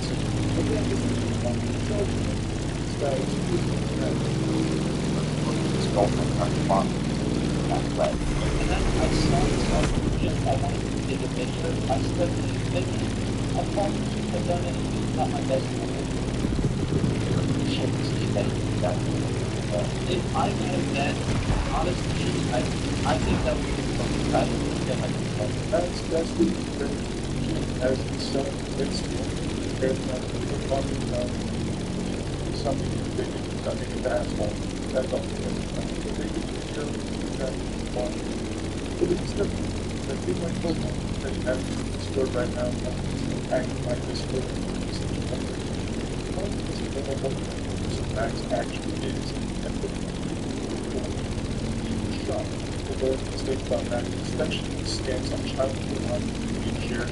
And then I saw this on just I wanted to take a picture. I stepped in the picture. I probably shouldn't have done it. It's not my best move. Shit, Steve, that if I would have been honestly, I think that would be something I would have been like That's the thing. As the sun gets there's nothing talking about something big and something asshole. That's all. They just show that one. But it's the thing like Pokemon that you have in the store right now, acting like this store. Max actually is and the shot. The whole mistake about that, especially the stance on childhood on being shared.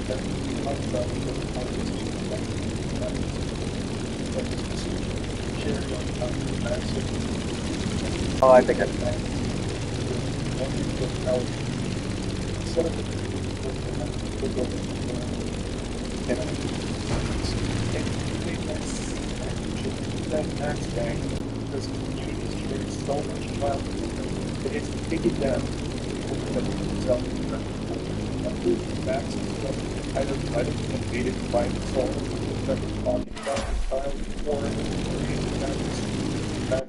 That we talk about the shared on childhood Max. Oh, I think I did. Instead of that Max gang, because the community is sharing so much childhood that it's taken down. Max is kind of invaded by the soul that we're talking about child porn.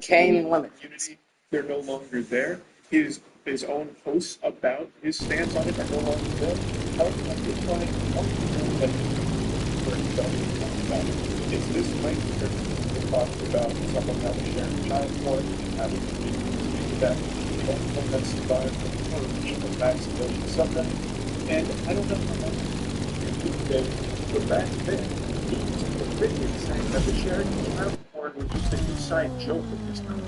Cane limit. Community, they're no longer there. His own posts about his stance on it are no longer there. How can I define that it's this link that talks about someone having shared child porn, having that that's survived from the vaccination subject. And I don't know how much the back then he was convicted saying that the sharing of child porn was just an inside joke at this time.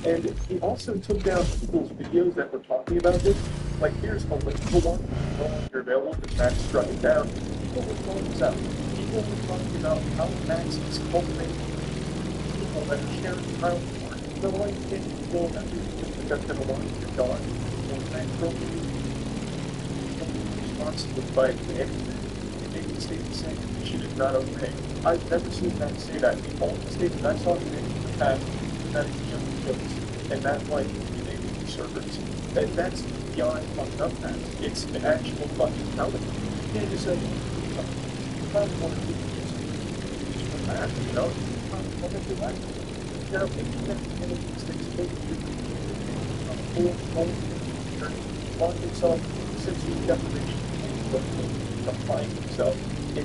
And he also took down people's videos that were talking about this. Like, here's a link to one, no longer available because Max struck it down. People were calling this out. People were talking about how Max is cultivating people that are sharing child porn. You know what? You can't control that because that's going to want your dog. So Max broke responsible by anything. It made me say the same. She did not okay. I've never seen Max say that. The only statement I saw him make in the past that is young jokes, and that's why he's enabling servers. And that's beyond fucked up, man. It's an actual fucking telling. You can't just say, you want to do this, you know? You want to do that. Now, if you have any of these things, maybe you can on yourself, since you've got the applying yourself, and you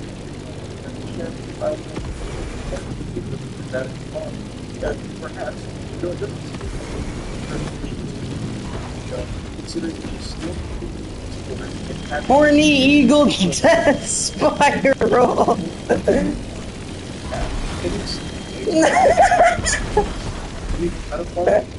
can share the file, that is fine. Perhaps consider still Horny Eagle Death Spiral.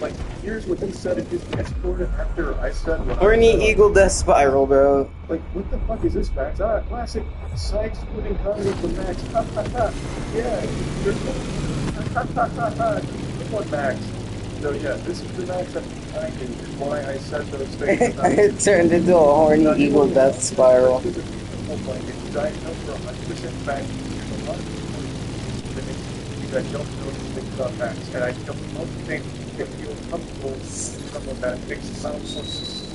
Like, here's what he said in his Discord after I said what Horny Eagle Death Spiral, bro. Like, what the fuck is this, Max? Ah, classic side-splitting comedy from Max. Ha ha ha. Yeah, you're ha ha ha ha. Good one, Max. So yeah, this is the Max I'm behind you, is why I said those things. It turned into a Horny Eagle Death Spiral. It's diagnosed for 100% fact. There's a lot of people that don't know things about Max, and I don't think they feel comfortable with someone that thinks about sources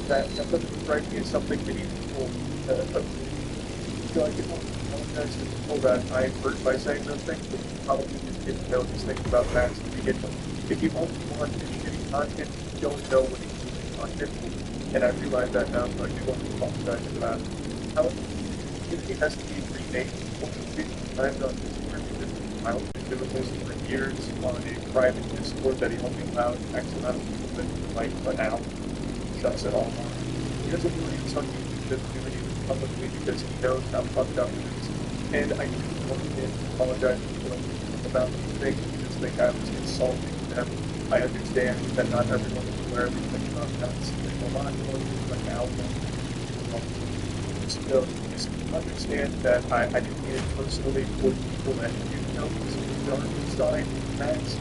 that doesn't strike me as something many people so I can apologize to people that I hurt by saying those things, but you probably just didn't know these things about Max to begin with. If you only want shitty content, you don't know what he's doing content, and I realize that now, so I do want to apologize for that. However, it has to be renamed. I've done Discord because I've been doing this for years on a private Discord that he only allowed X amount of people that like, but now shuts it all off. He doesn't believe something that's doing it publicly because he knows how fucked up it is. And I do want to apologize about these things because they have insulting them. I understand that not everyone is aware of these things about that. There's a lot more things like album. Still, just understand that I didn't mean it personally for people that you know this is the dark side, Max,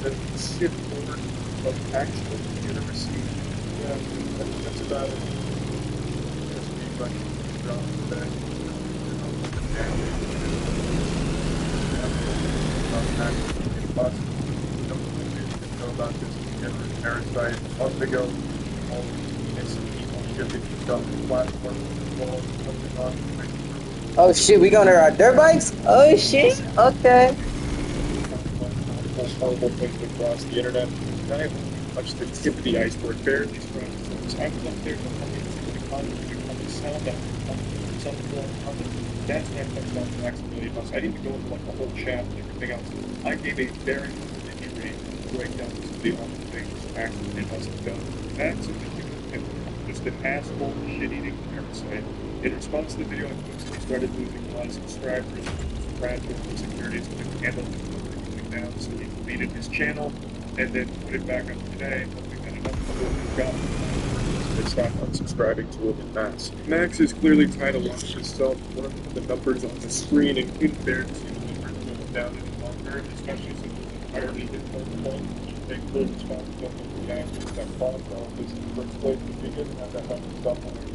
the Sith Lord of actual literacy. Yeah, that's about it. That's pretty much Parasite, months ago, all this shipping stuff, platform, something on. Oh shit, we going to ride dirt bikes? Oh shit, okay. Horrible things across the internet. And I haven't touched the tip of the iceberg, barely scratched the surface. I was up there to the content, sound out, something. That's when I touched on Max Million Bucks. I didn't go into like the whole chat and everything else. I gave a very limited breakdown to the other things Max Million Bucks have done. Max is just an asshole shit-eating parasite. In response to the video I posted, he started losing a lot of subscribers, crashes, insecurities, and handled down, so he deleted his channel and then put it back up today, hoping that enough people who got they stop unsubscribing to him in mass. Max is clearly trying to launch himself one of the numbers on the screen and couldn't bear to see the numbers going down any longer, especially since it's entirely his own fault. He should take full responsibility for the actions that caused all this in the first place, but he didn't have that much stuff on it.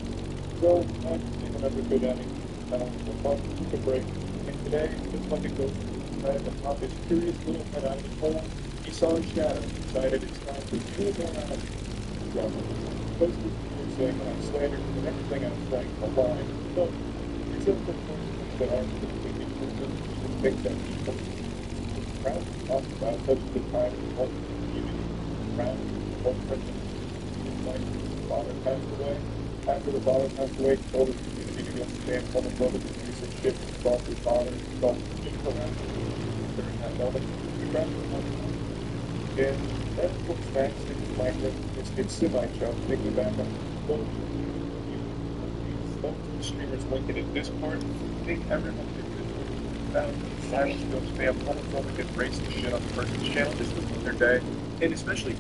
So, Max is another good outing. For fun, took a break, and today, just like it goes decided to pop his curious little head out of his hole. He saw a shadow, decided it's time to pull that out of him. Posted a video saying that I'm slandered and everything I was saying a lie. But it's up to things that aren't completely proven to think that people proud to talk about such the time and what even proud of what president like his father passed away. After the father passed away, he told his community to understand some of the abusive shit he felt his father and felt just around during that moment. He grabbed the money. And that's what's Max in his mind with his semi-show, thinking back on both the streamers linking at this part. I think everyone did this about silence those spam homophobic and racist shit on the person's channel just to ruin their day. And especially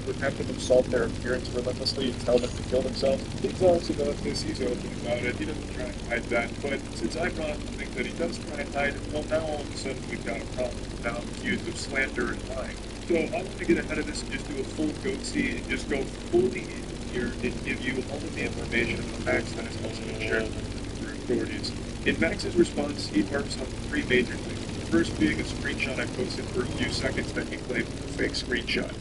would have them assault their appearance relentlessly and tell them to kill themselves. He talks about this, he's open about it, he doesn't try and hide that, but since I brought up the thing that he does try and hide, well now all of a sudden we've got a problem. Now I'm accused of slander and lying. So I want to get ahead of this and just do a full go-see and just go fully in here and give you all of the information about Max that has also been shared with the authorities. In Max's response, he harps on three major things. The first being a screenshot I posted for a few seconds that he claimed was a fake screenshot.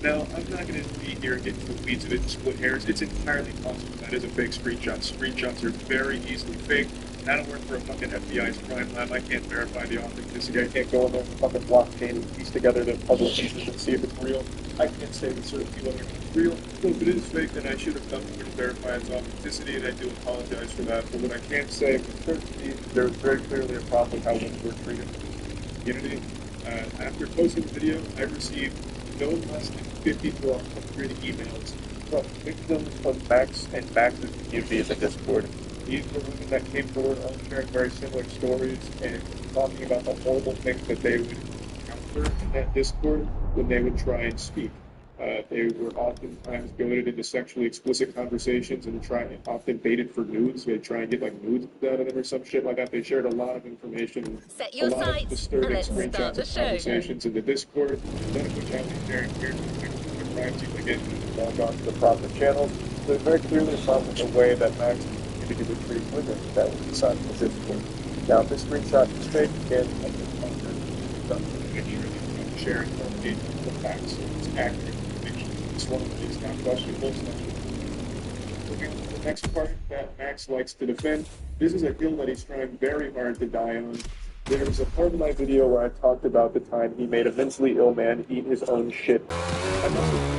Now, I'm not going to be here and get into the weeds of it and split hairs. It's entirely possible that is a fake screenshot. Screenshots are very easily faked. I don't work for a fucking FBI's crime lab. I can't verify the authenticity. I can't go in there and fucking blockchain and piece together the puzzle pieces and see if it's real. I can't say with certainty whether it's real. So if it is fake, then I should have done more to verify its authenticity, and I do apologize for that. But what I can say with certainty, there was very clearly a problem with how women were treated in the community. After posting the video, I received no less than 50 to 100 emails from victims of Max and Max's community in the Discord. These were women that came forward all sharing very similar stories and talking about the horrible things that they would encounter in that Discord when they would try and speak. They were oftentimes goaded into sexually explicit conversations and often baited for nudes. They'd try and get like nudes out of them or some shit like that. They shared a lot of information, a lot of disturbing screenshots of conversations in the Discord, none of which I'll be sharing here to the crime team again to log on to the proper channels. There's very clearly a problem with the way that Max community would treat women that was decided to Discord. Now, if this screenshot is fake, again, I think make sure that you're not sharing the facts. It's accurate. It's one of these not questionable. Looking at the next part that Max likes to defend, this is a hill that he's trying very hard to die on. There was a part of my video where I talked about the time he made a mentally ill man eat his own shit. I must have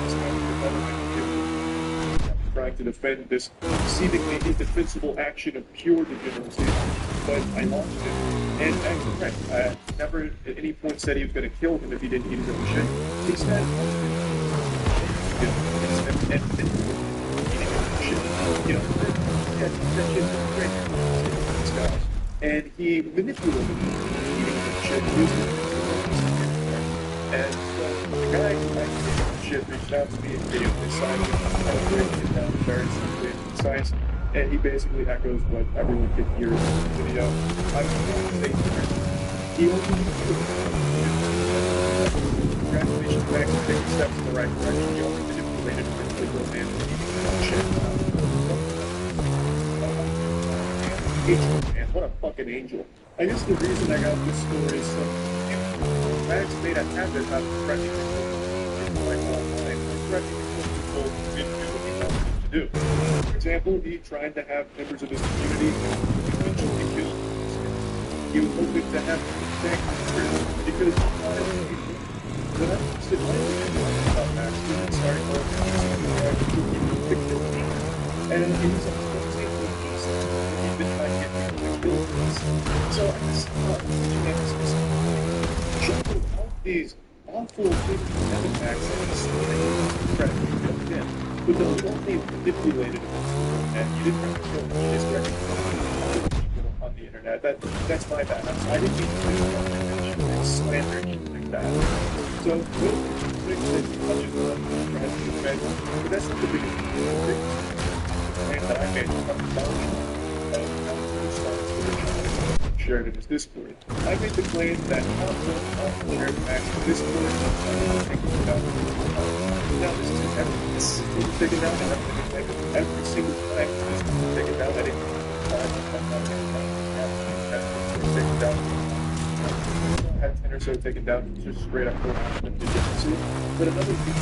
trying to defend this seemingly indefensible action of pure degeneracy, but I launched it, and Max was right. I never at any point said he was going to kill him if he didn't eat his own shit. Instead, and he manipulated eating the shit using and so the guy who actually shit reached out to me and video decided to break it down very simply and concise, and he basically echoes what everyone could hear in the video. I was going to say he only congratulations, Max, for taking steps in the right direction. He only manipulated mentally ill man shit. Angel, man, what a fucking angel. I guess the reason I got this story is so Max made a habit out of threatening people like all time, threatening people who didn't do what he wanted them to do. For example, he tried to have members of his community eventually killed. He was hoping to have them back because he wanted people. When I posted my video about Max, he was starting to and he was on the table he'd been trying to get people to kill us. So I just thought all these awful things that the Max and the story credit built in. But the only manipulated and you didn't have to kill them, you just recognized people on the internet. That's my bad. I didn't mean to slander you like that. So, but that's not the biggest thing. And that I made shared in his Discord. I made the claim that Alpha shared Max in Discord now this is everything taken down every single time this is taken down. I didn't taken down. I had 10 or so taken down, just straight up harassment deficiency. But another thing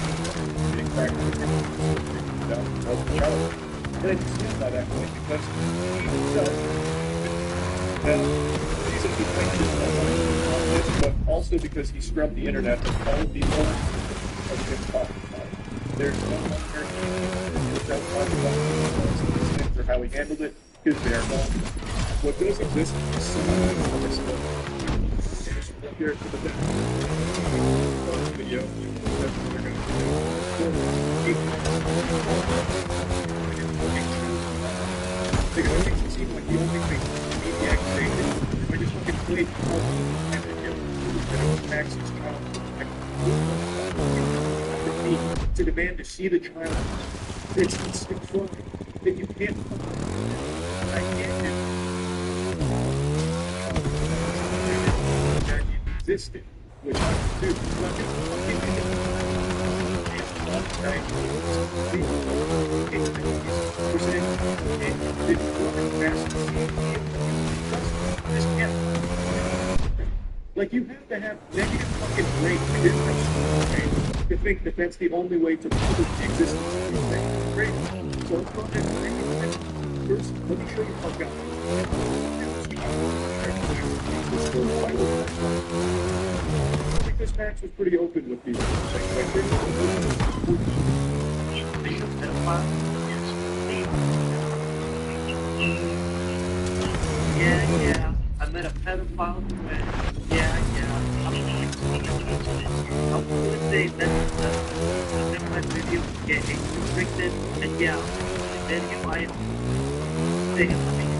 being back to the taken down was the child. And I just stand by that point because he's a key point, but also because he scrubbed the internet of all of the old of him talking about. There's no longer that talk about these things or how he handled it, because they are gone. What does exist is someone on this book. Here to the video. That's what they're because it makes it seem like the only thing media activated when you fucking played and then you Max's child to demand to see the child. It's fun that you can't I can't that existed, which I do. Like, you have to have negative fucking brain to think that that's the only way to prove the existence of these things. Great. So let's go ahead and first, let me show you how God because Max was pretty open with these things. Yeah, I met a pedophile friend. Yeah. I was gonna say that my video was getting restricted, and yeah, then if I say something.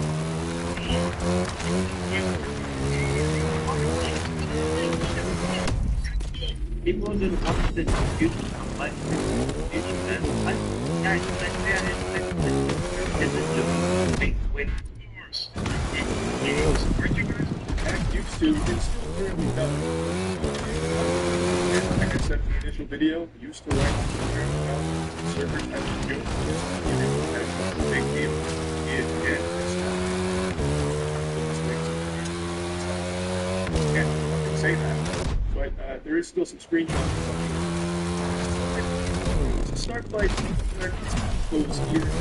People didn't want to use some like man. I wait. And used to, it's still currently done. And like I said in the initial video, used to write server type of jokes. Big deal. Can't say that, but there is still some screenshots. So start by close ears.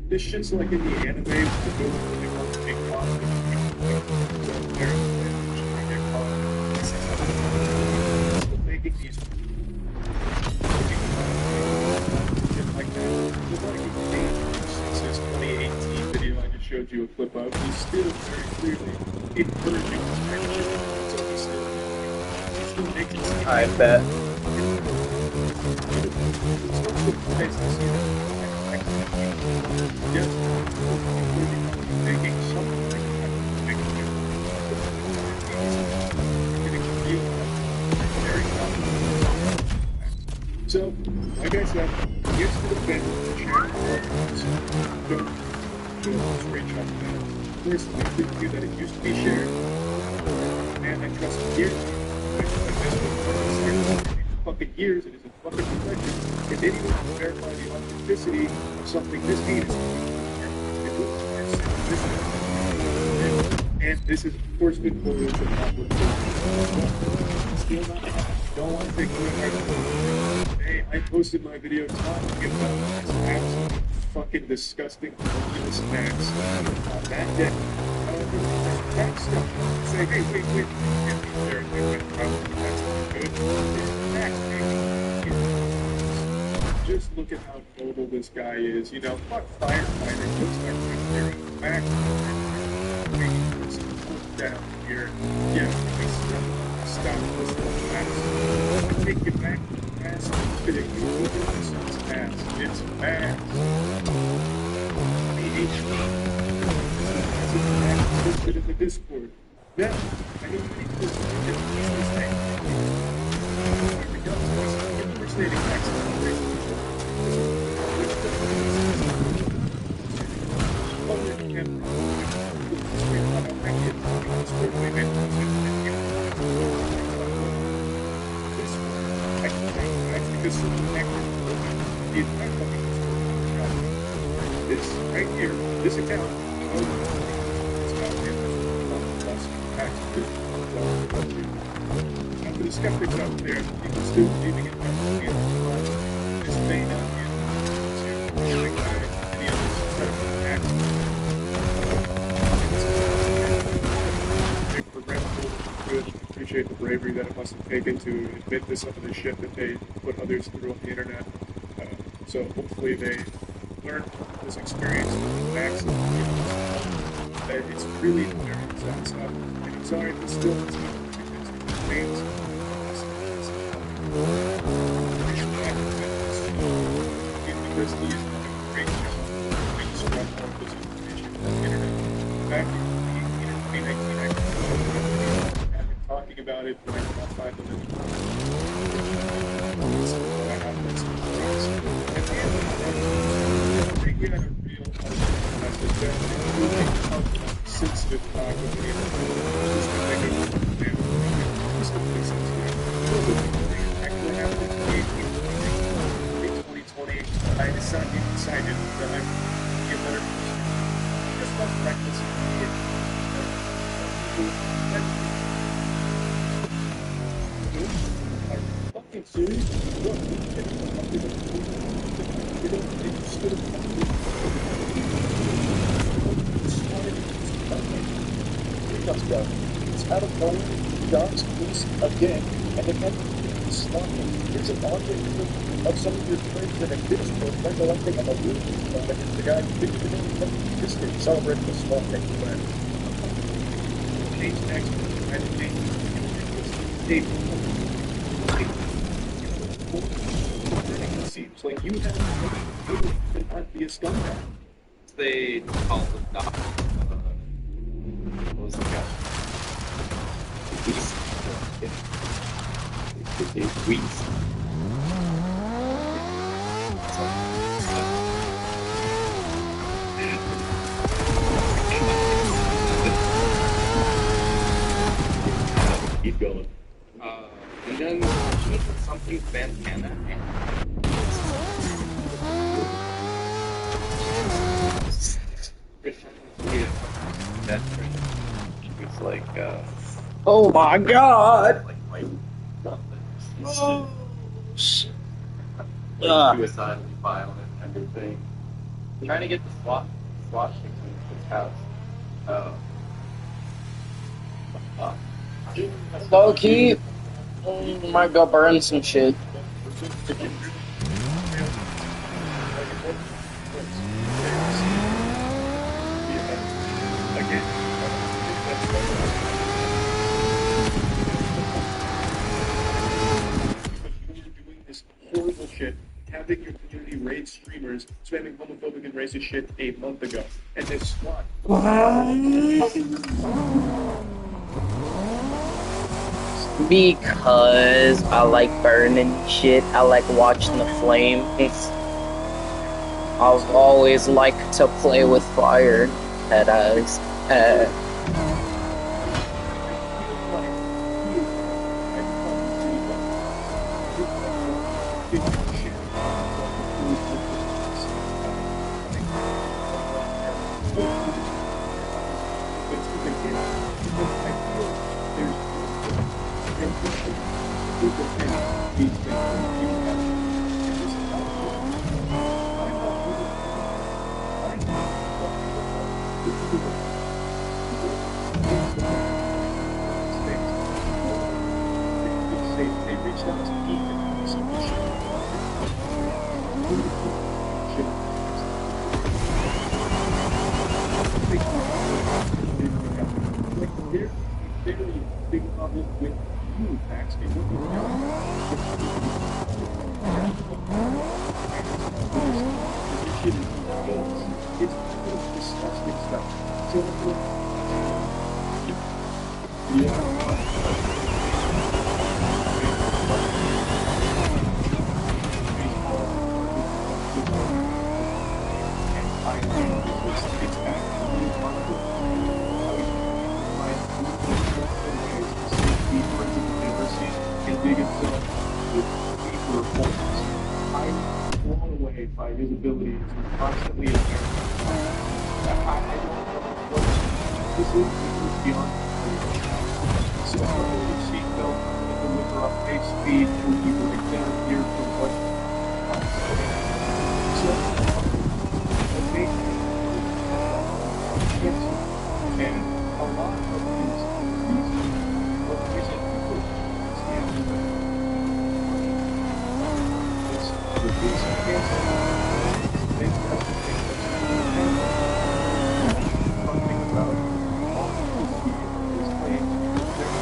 This shit's like in the anime with the building where they want to take off. Still making these like that. Since 2018 video I just showed you a clip of, he's still very clearly encouraging this kind of shit. So he's still making it. I bet. So, like I said, here's to the fans to share. Don't screenshot that. First, I think that it used to be shared. And I trust here. fucking years and is a fucking profession, and they didn't even verify the authenticity of something this heinous. And this is, of course, been quoted as the problem. Still not happening. Don't want to take away. Hey, I posted my video talking about this absolute fucking disgusting, ridiculous facts. That day, that stuff. Say, hey, wait, can't be there. Probably that's not good. Facts, maybe. Just look at how noble this guy is. You know, fuck firefighters. Looks like they're back. Down here. Yeah, we stop this little ass. Take it back to the past. Look at this one's ass. It's bad. PhD. Posted in the Discord. Now, I know many people say this thing. There we go. Impersonating accent. This right here, this account, for the skeptics out there, people still believing in this may not be to any of this set of acts. Appreciate the bravery that it must have taken to admit to some of the shit that they put others through on the internet. So hopefully they learn from this experience that it's really very sad stuff. And I'm sorry if it's still remains. University is doing a great job of spread more of this information on the internet. Back in 2019, I've been talking about it for like about 5 minutes. I have this at the end of the day, I think we had a real message that really talked about sensitive talk with the internet. Just to make it just to make sensitive. Actually happened in 2020. I decided that I would be a better person. Just less practice. Are you fucking serious? Look, it's out of nowhere, God's police again, and again, slaughter. Here's an object of some of your friends that have been recollecting on the roof. The guy who didn't just didn't celebrate the small thing. Change next, and it seems like you have to not be a scumbag. They call them doc. What was the guy? Weeks. Keep going. And then something bandana. That it's like Oh my god! like Oh, shit. suicidal violent and everything. Trying to get the SWAT team to his house. Low key, might go burn some shit. Horrible shit, having your community raid streamers spamming homophobic and racist shit a month ago, and this SWAT. Because I like burning shit, I like watching the flames. I've always liked to play with fire. That big share it's the beginning because I feel there's people think these things are you have and this is not good. I'm not really I'm not what people are. This is the they reached out to me and some shit. Like there's very big problem with you, Max, and what you've done. This shit is it's disgusting stuff. So it's actually wonderful. And dig himself with deeper holes. I'm blown away by his ability to constantly advance. I don't know what this is. It was beyond belief. So I really seatbelt and deliver up pace speed to you right down here to what so I think and a lot of these what reason people it's the basic cancer. It's that's the thing that's something about all of these claims. There's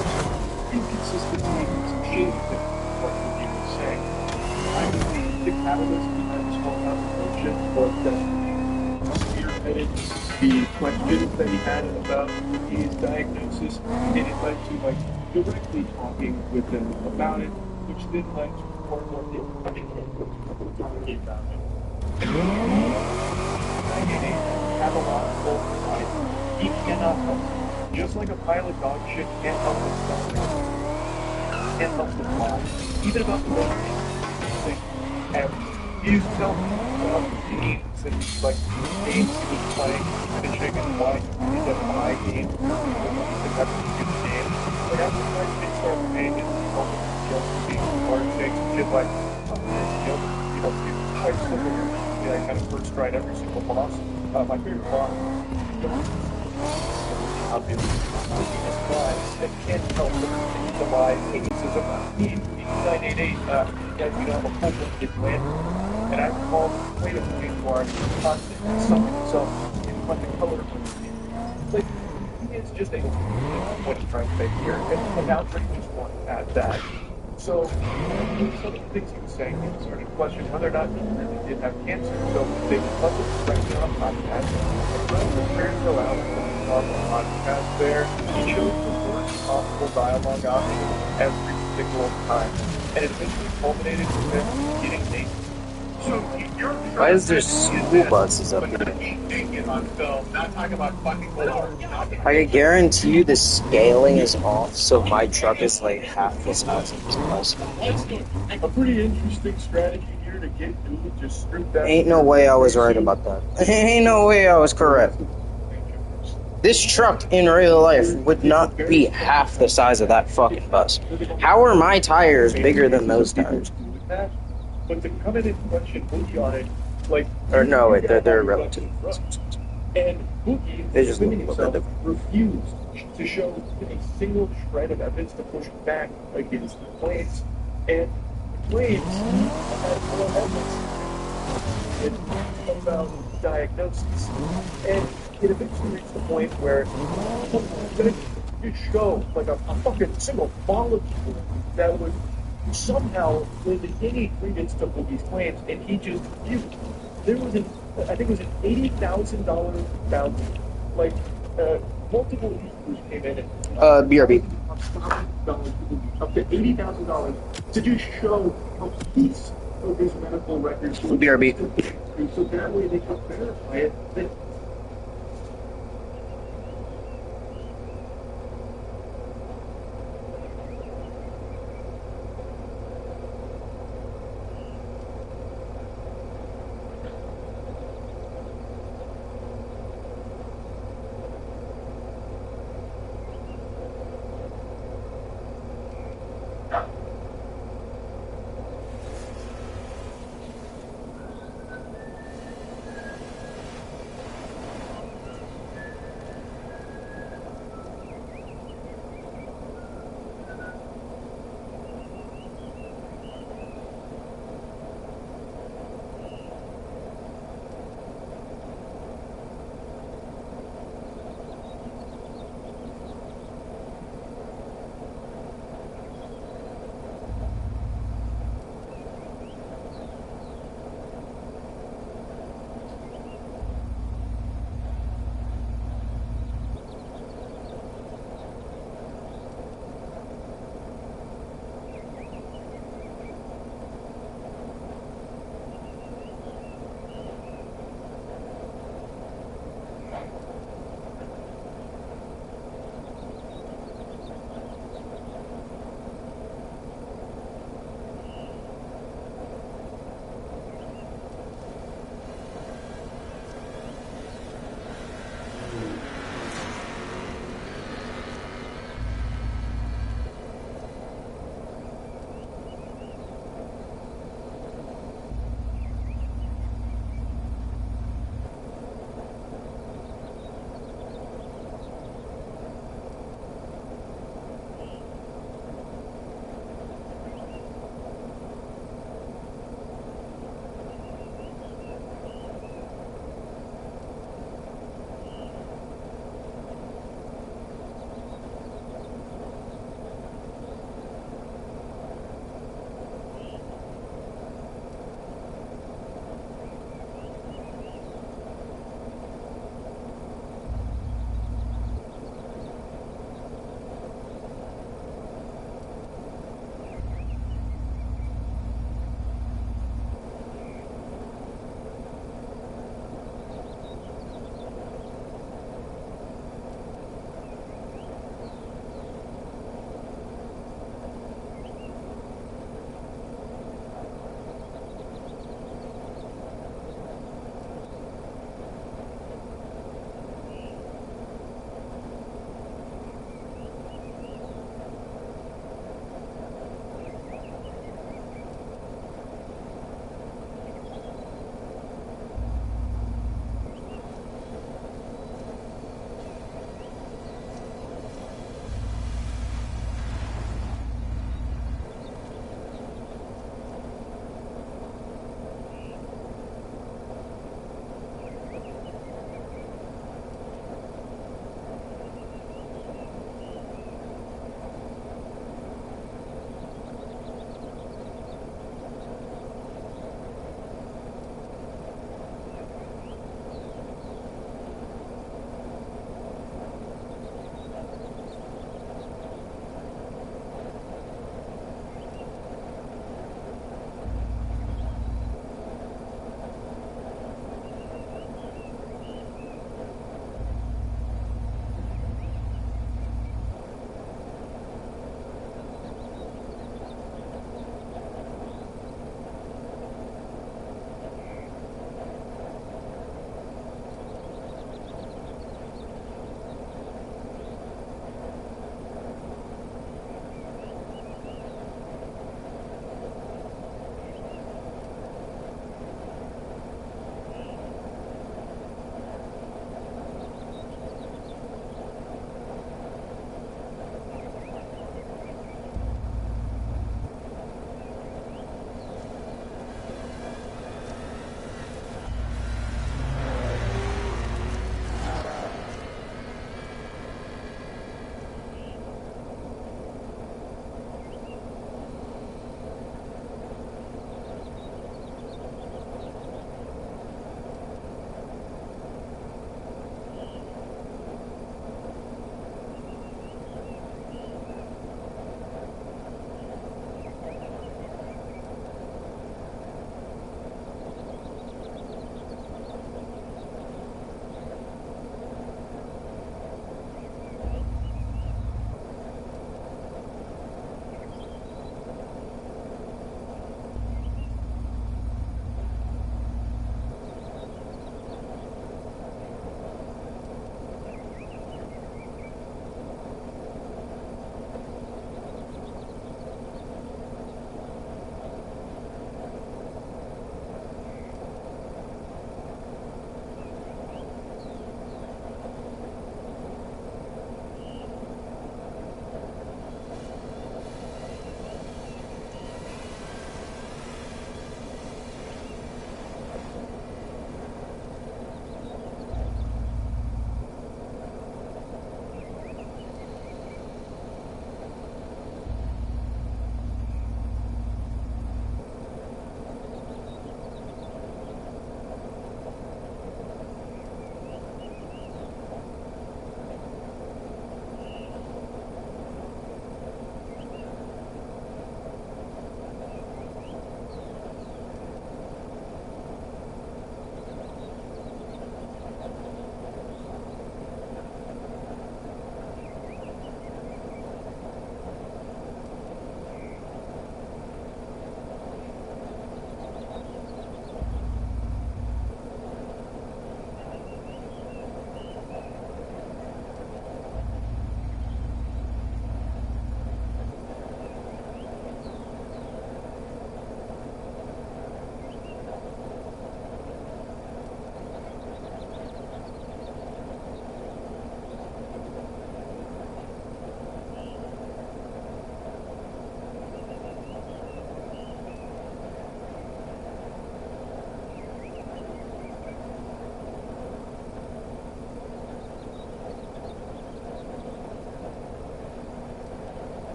inconsistency and some shady things what you were saying. I believe the catalyst behind this whole conversation was that spearheaded the questions that he had about his diagnosis, and it led to like directly talking with him about it, which then led to more and more talking about it. And have a lot of oversight. He cannot help it. Just like a pile of dog shit can't help himself. Can't help the fly. Even about the way thing. And he was telling me about the games and like games he was playing, finishing and why he doesn't buy games. He thinks that's a good game. Like after I started paying it, just being hard things, shit like quite similar. I kind of first tried every single boss. My favorite boss, obviously, this guy that can't help but to buy cases of me. 988, yeah, you know, I'm a full blanket plan. And I recall the way of the game where I'm constantly sucking himself in what the color of the game. Like, he is just a what he's trying to say here, and now pretty much one at that. So, some of the things he was saying, he started questioning whether or not he really did have cancer. So, they published right on a podcast, and rather than trying to go out on the podcast there, he chose the worst possible dialogue option every single time. And it eventually culminated with him getting naked. So, Why is there school buses up here? I can guarantee you the scaling is off, so my truck is like half the size of this bus. A pretty interesting strategy here to get through, just strip that. Ain't no way I was right about that. Ain't no way I was correct. This truck in real life would not be half the size of that fucking bus. How are my tires bigger than those tires? But to come in and question Boogie on it, like... Or no, wait, they're relative. And Boogie, they just look a himself, little bit different. Refused to show a single shred of evidence to push back against the claims. And the claims had no evidence about diagnosis. And it eventually reached the point where you show like a fucking single molecule that would somehow lend any credence to Boogie's claims, and he just refused. There was I think it was an $80,000 bounty. Like, multiple issues came in and... BRB. Up to $80,000 to just show a piece of his medical records. BRB. So that way they could verify it.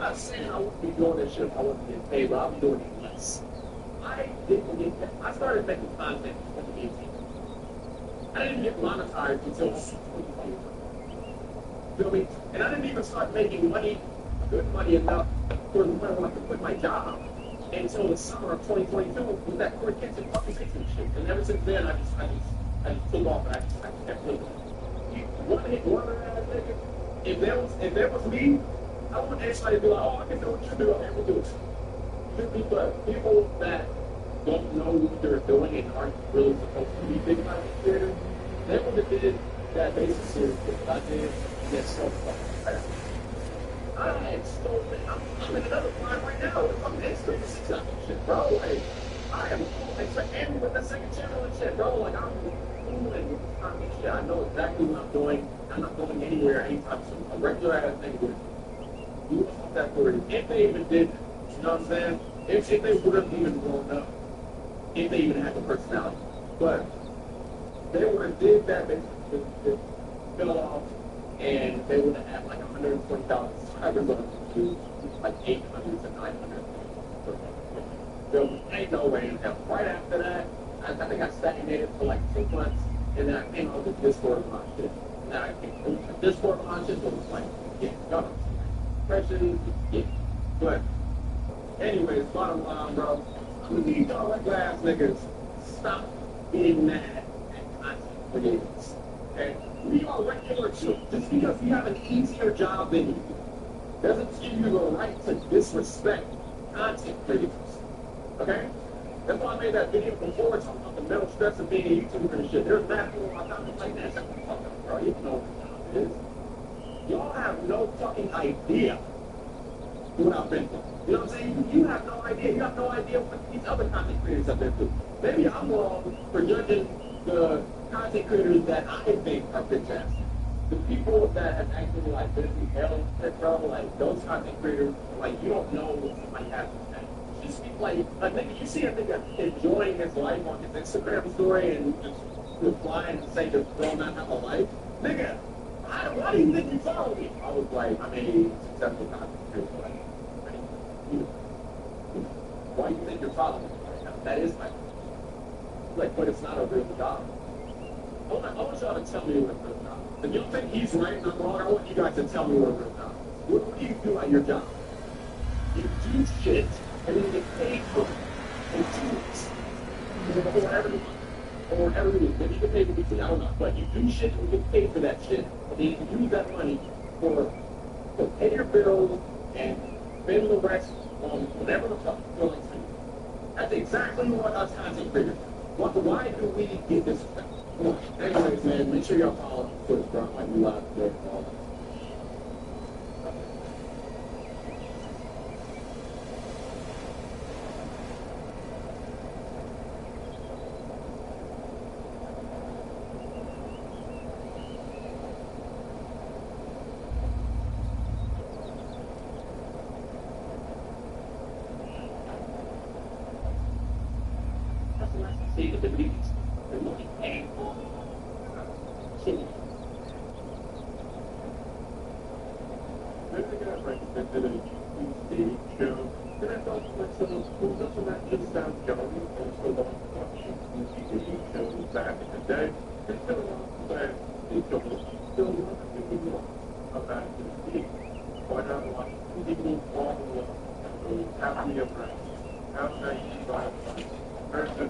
not saying I wouldn't be doing this shit if I wasn't getting paid, but I'm doing it less. I didn't get that. I started making content in 2018. I didn't get monetized until 2021. Feel me? And I didn't even start making money, good money enough for the point where I could quit my job until the summer of 2022 with that Corey Kitchen fucking kitchen shit. And ever since then, I just took off and I kept living. One hit wonder ass nigga. If there was me, I want anybody to be like, oh, I can do what you do, I can do it. But people that don't know what they're doing and aren't really supposed to be big time creators, they would have did that basic series that I did. That's so fucking fast. I'm in another line right now with fucking Instagram shit, bro. Like, I am and with the second channel and shit, bro. Like, I'm fooling with this kind of shit. I know exactly what I'm doing. I'm not going anywhere anytime soon. A regular ass thing would do that for it. If they even did, you know what I'm saying? If they would have even grown up, if they even had the personality. But they would have did that, they fill off, and they would have had like 120,000 subscribers on YouTube, like 800 to 900. There ain't no way in hell. Right after that, I think I stagnated for like 2 months, and then I came out with Discord on shit. And then I came with Discord on shit, so it was like, yeah, y'all know, pressure, yeah. But, anyways, bottom line, bro, I'm gonna need y'all like ass niggas stop being mad at content creators. Okay? We are regular too. Just because you have an easier job than you doesn't give you the right to disrespect content creators. Okay? That's why I made that video before talking about the mental stress of being a YouTuber and shit. There's that people on my comments like that. Shut the fuck up, bro. You know what it is. Y'all have no fucking idea what I've been through. You know what I'm saying? You have no idea. You have no idea what these other content creators have been through. Maybe I'm wrong for judging the content creators that I think are bitch ass. The people that have actually like been through hell, bro, like those content creators, like you don't know what somebody has to say. Just like nigga, you see a nigga enjoying his life on his Instagram story and just replying and saying just don't not have a life. Nigga, why do you think you follow me? I was like, I mean, successful content creator. Like, why do you think you're following me right now? That is my like, but it's not a real job. I want y'all to tell me what a real job is. If you think he's right and I'm wrong, I want you guys to tell me what a real job is. What do you do at your job? You do shit and then get paid for it in 2 weeks. Or every month. Or every week. Maybe you get paid for weekly, I don't know. But you do shit and you get paid for that shit. And then you can use that money to pay your bills and spend the rest on whatever the fuck you're going to. That's exactly what us content creators do. Why do we get this effect? Anyways, man, make sure y'all follow us for this, bro. I might be live today and all that. See the beliefs. They're looking painful. Shitty. I got recommended a TV show, and I thought to myself, well, doesn't that just sound young? Also, the watching TV shows back in the day, it's been a while since I still want to do more about this. Why not watch people fall in love? Happy ever after. How can you survive life? Person.